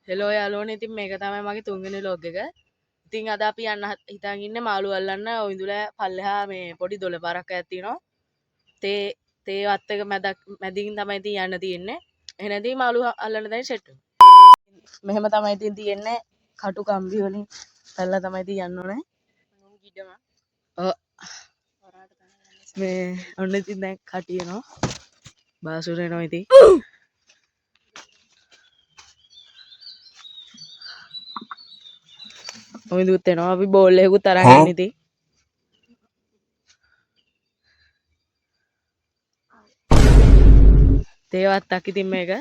Hello යාළුවනේ ඉතින් මේක තමයි මගේ තුන්වෙනි vlog එක. ඉතින් අද අපි යන්න හිතාගෙන ඉන්නේ මාළු අල්ලන්න ඔයිඳුල පල්ලෙහා මේ පොඩි දොළ පාරක් එකක් තියෙනවා. තේ වත් එක මැදින් තමයි ඉතින් යන්න තියෙන්නේ. එහෙනම් ඉතින් මාළු අල්ලන්න දැන් සෙට් වෙනවා. මෙහෙම තමයි ඉතින් තියෙන්නේ කටු කම්බි වලින් පැල්ලලා තමයි ඉතින් යන්න ඕනේ. මේ ඔන්න ඉතින් දැන් කටියනවා. බාසුර එනවා ඉතින්. ඔයිඳුත් එනවා අපි බෝල් එකකුත් අරන් ඉන්නේ ඉතින්. තේවත්තක් ඉතින් මේක.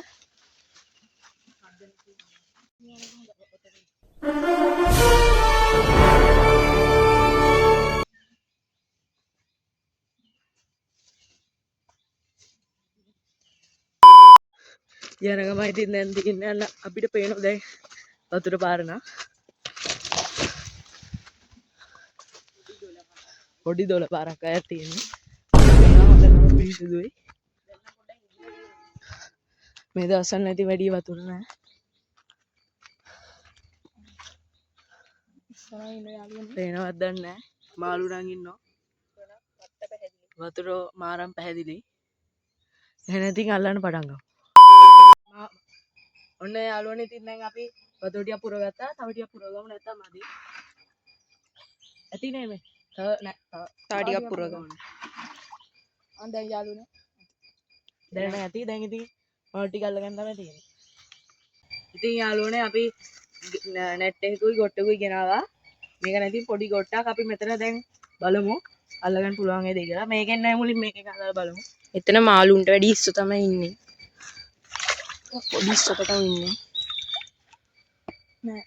යනගම ඉතින් දැන් දිගින් යන අපිට පේනවා දැන් වතුර පාර නා. පොඩි දොළ පාරක් අයක් තියෙන්නේ. හොඳටම පිරිසිදුයි. මේ දවස්වල නැති වැඩි වතුර නෑ. පේනවද දන්නේ නෑ. මාළු නම් ඉන්නවා. වතුර මාරම් පැහැදිලි. එහෙනම් ඉතින් අල්ලන්න පටන් ගමු. ඔන්න යාළුවනේ ඉතින් දැන් අපි වතුර ටික පුරවගත්තා. තව ටිකක් පුරවගමු නැත්තම් මදි. ඇති නේ මේ. තව ටිකක් පුරවගමු. දැන් යාළුවනේ. දැන් ඇති දැන් ඉතින් මොන ටික අල්ලගන්න තමයි තියෙන්නේ. ඉතින් යාළුවනේ අපි net එකකුයි ගොට්ටකුයි ගෙනාවා. මේක නැති පොඩි ගොට්ටක් අපි මෙතන දැන් බලමු අල්ලගන්න පුළුවන් වේද කියලා. මේකෙන් නෑ මුලින් මේකෙන් අල්ලලා බලමු. එතන මාළුන්ට වැඩි ඉස්සු තමයි ඉන්නේ. පොඩි ඉස්සකට ඉන්නේ. නෑ.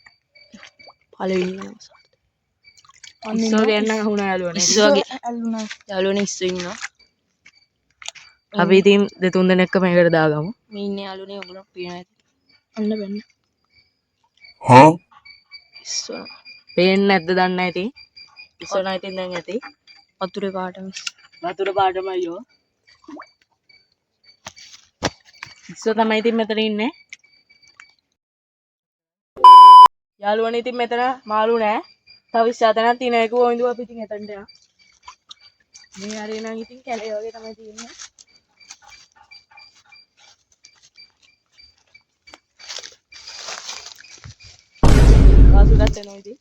පළවෙනි ඉස්සෝ ගන්න අහුණා යාළුවනේ. ඉස්සෝගේ අල්ලුණා. යාළුවනේ ඉස්සු ඉන්නවා. අපි ඉතින් දෙතුන් දෙනෙක්ම මේකට දාගමු. මේ ඉන්නේ යාළුවනේ ඔයගොල්ලෝ පේන ඇති. අන්න බැන්න. ඉස්සෝ පේන්නේ නැද්ද දන්නේ නැහැ ඉතින්. ඉස්සෝ නම් ඉතින් දැන් ඇති. වතුරේ පාටම වතුර පාටම අයියෝ. ඉස්සෝ තමයි ඉතින් මෙතන ඉන්නේ. යාළුවනේ ඉතින් මෙතන මාළු නෑ. තව 27ක් තියෙන එක වොයින්දුව අපි ඉතින් එතනට යනවා. මේ හරිය නම් ඉතින් කැලේ වගේ තමයි තියෙන්නේ. කාසුගත් එනවා ඉතින්.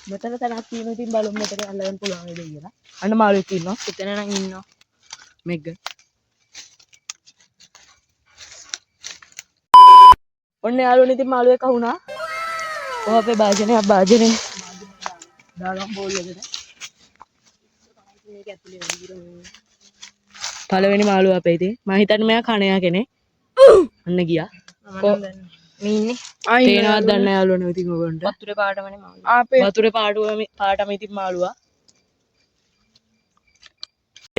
මෙතන තනක් තියෙනවා ඉතින් බලමු මෙතන අල්ලගන්න පුළුවන් වේද කියලා. අන්න මාළුවෙක් ඉන්නවා. එතන නම් ඉන්නවා. මෙග්ග. ඔන්න යාළුවනේ ඉතින් මාළුවෙක් අහුණා. ඔය අපේ භාජනයක් දාගම් බෝල් එකට. මේක ඇතුලේ වැඩි පළවෙනි මාළුවා අපේ ඉතින්. මම හිතන්නේ මෙයා කණයා කෙනෙක්. අන්න ගියා. මේ ඉන්නේ. පේනවද දන්නේ නැහැ යාළුවනේ ඉතින් ඔයගොල්ලන්ට. වතුරේ පාටමනේ මාළු. වතුරේ පාටම ඉතින් මාළුවා.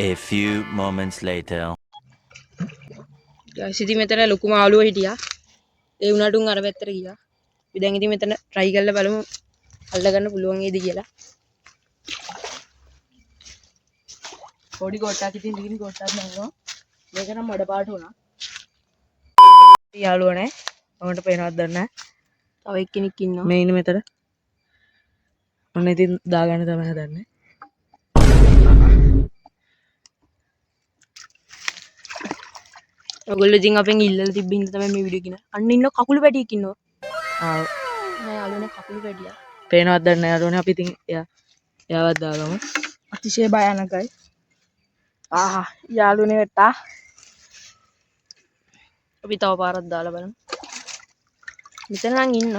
A few moments later. ඉතින් මෙතන ලොකු මාළුවෝ හිටියා. ඒ උනාට උන් අර පැත්තට ගියා. අපි දැන් ඉතින් මෙතන try කරලා බලමු අල්ලගන්න පුළුවන් වේද කියලා. පොඩි කොට්ටක් ඉතින් දිගින් කොට්ටක් නෙවෙයි. මේක නම් මඩ පාට වුණා. යාළුවනේ ඔකට පේනවද දන්නේ නැහැ. තව එක්කෙනෙක් ඉන්නවා. මේ ඉන්නේ මෙතන. ඔන්න ඉතින් දාගන්න තමයි හදන්නේ. ඔයගොල්ලෝ ඉතින් අපෙන් ඉල්ලලා තිබ්බ හින්දා තමයි මේ වීඩියෝ එක. අන්න ඉන්න කකුළු පැටියෙක් ඉන්නවා. ආ නෑ යාළුවනේ කකුළු පැටියා. පේනවද දන්නේ නැහැ යාළුවනේ අපි ඉතින් එයාවත් දාගමු. අතිශය භයානකයි. යාළුවනේ වෙට්ටා. අපි තව පාරක් දාලා බලමු. මෙතන නම් ඉන්න.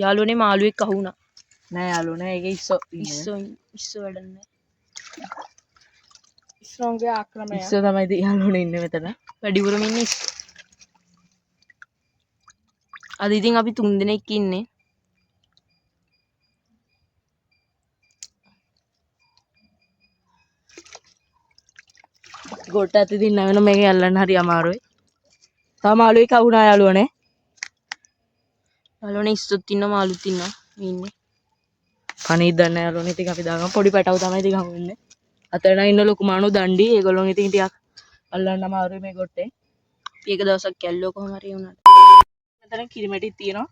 යාළුවනේ මාළුවෙක් අහුණා. නෑ යාළුවනේ ඒකේ ඉස්සෝ වැඩන්නේ. ඉස්සෝගේ ආක්‍රමණය. ඉස්සෝ තමයි ඉතින් යාළුවනේ ඉන්නේ මෙතන. වැඩිපුරම ඉන්නේ ඉස්සෝ. අද ඉතින් අපි 3 දෙනෙක් ඉන්නේ. ගොට්ටත් ඉතින් නැවෙන මේක අල්ලන්න හරි අමාරුයි. තව මාළුවෙක් අහුණා යාළුවනේ. යාළුවනේ ඉස්සොත් ඉන්නවා මාළුත් ඉන්නවා. මේ ඉන්නේ. කණේ දන්නේ යාළුවනේ ඉතින් අපි දාගමු. පොඩි පැටව තමයි ඉතින් හමු වෙන්නේ. අතන ඉන්න ලොකු මානු දණ්ඩි ඒගොල්ලෝ ඉතින් ටිකක් අල්ලන්න අමාරුයි මේ කොට්ටේ. එක දවසක් කැල්ලෝ කොහොම හරි වුණාට. මෙතන කිරිමැටිත් තියෙනවා.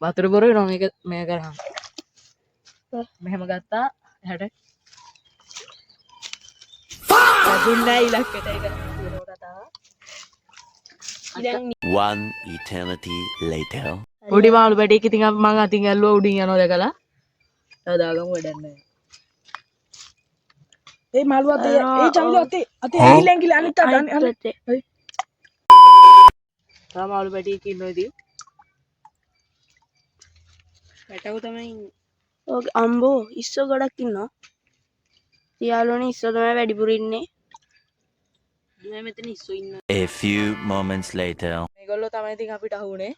වතුර බොර වෙනවා මේක මේ කරාම. මෙහෙම ගත්තා එහාට. දුන්නයි ඉලක්කයට ඒක තියෙනවා කතාව. ඉතින් One eternity later. පොඩි මාළු පැටියෙක් ඉතින් මං අතින් ඇල්ලුවා උඩින් යනවා දැකලා. තව දාගමු වැඩක් නැහැ. ඒ මාළු අතේ ඒ චමිලු අතේ ඇඟිල්ල අනිත් අත අනිත්. තා මාළු පැටියෙක් ඉන්නවා ඉතින්. පැටව තමයි ඉන්නේ. ඔක අම්බෝ ඉස්සෝ ගොඩක් ඉන්නවා. යාළුවනේ ඉස්සෝ තමයි වැඩිපුර ඉන්නේ. දුවේ මෙතන ඉස්සෝ ඉන්නවා. A few moments later. මේගොල්ලෝ තමයි ඉතින් අපිට අහුනේ.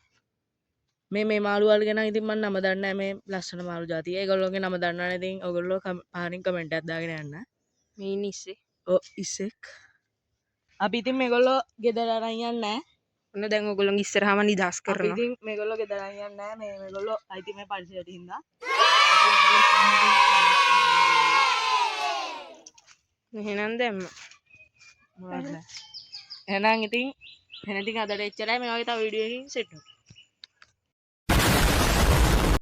මේ මාළු වල ගැන ඉතින් මම නම දන්නේ නැහැ මේ ලස්සන මාළු జాතිය. ඒගොල්ලෝගේ නම දන්නවනේ ඉතින් ඔයගොල්ලෝ පහනින් කමෙන්ට් එකක් දාගෙන යන්න. මේ ඉන්නේ ඉස්සේ. ඔව් ඉස්සෙක්. අපි ඉතින් මේගොල්ලෝ ගෙදර අරන් යන්නේ නැහැ. ඔන්න දැන් ඔයගොල්ලෝගේ ඉස්සරහම නිදාස් අපි කරනවා. ඉතින් මේගොල්ලෝ ගෙදර අරන් යන්නේ නැහැ. මේගොල්ලෝ අයිති මේ පරිසරයට හින්දා. එහෙනම් දැම්ම. මොනවද? එහෙනම් ඉතින් අදට එච්චරයි මේ වගේ තව වීඩියෝ එකකින් සෙට් වෙමු.